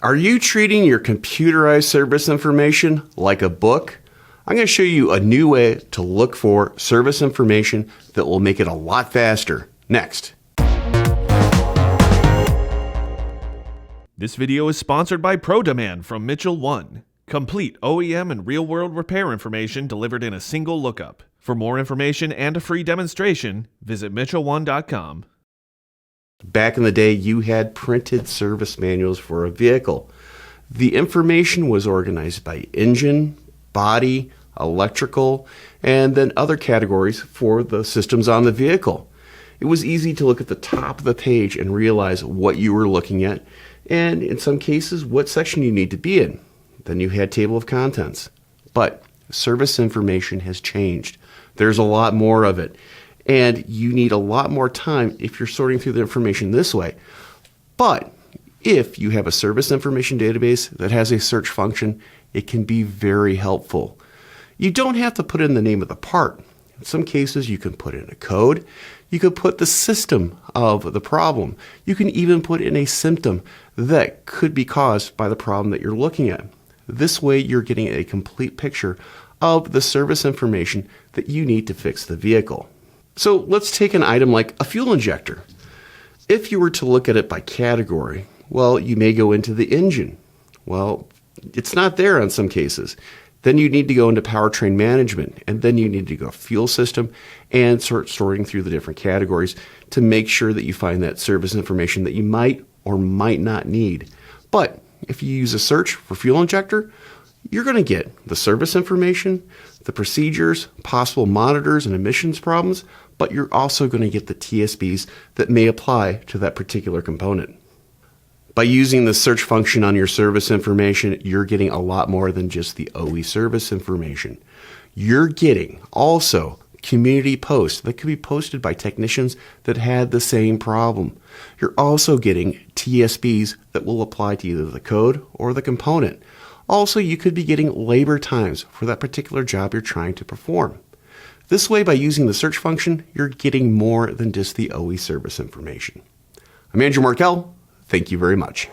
Are you treating your computerized service information like a book? I'm going to show you a new way to look for service information that will make it a lot faster. Next. This video is sponsored by ProDemand from Mitchell 1. Complete OEM and real-world repair information delivered in a single lookup. For more information and a free demonstration, visit mitchell1.com. Back in the day, you had printed service manuals for a vehicle. The information was organized by engine, body, electrical, and then other categories for the systems on the vehicle. It was easy to look at the top of the page and realize what you were looking at, and in some cases, what section you need to be in. Then you had table of contents. But service information has changed. There's a lot more of it. And you need a lot more time if you're sorting through the information this way. But if you have a service information database that has a search function, it can be very helpful. You don't have to put in the name of the part. In some cases, you can put in a code. You could put the system of the problem. You can even put in a symptom that could be caused by the problem that you're looking at. This way, you're getting a complete picture of the service information that you need to fix the vehicle. So let's take an item like a fuel injector. If you were to look at it by category, well, you may go into the engine. Well, it's not there in some cases. Then you need to go into powertrain management, and then you need to go fuel system and start sorting through the different categories to make sure that you find that service information that you might or might not need. But if you use a search for fuel injector, you're going to get the service information, the procedures, possible monitors and emissions problems, but you're also going to get the TSBs that may apply to that particular component. By using the search function on your service information, you're getting a lot more than just the OE service information. You're getting also community posts that could be posted by technicians that had the same problem. You're also getting TSBs that will apply to either the code or the component. Also, you could be getting labor times for that particular job you're trying to perform. This way, by using the search function, you're getting more than just the OE service information. I'm Andrew Markel. Thank you very much.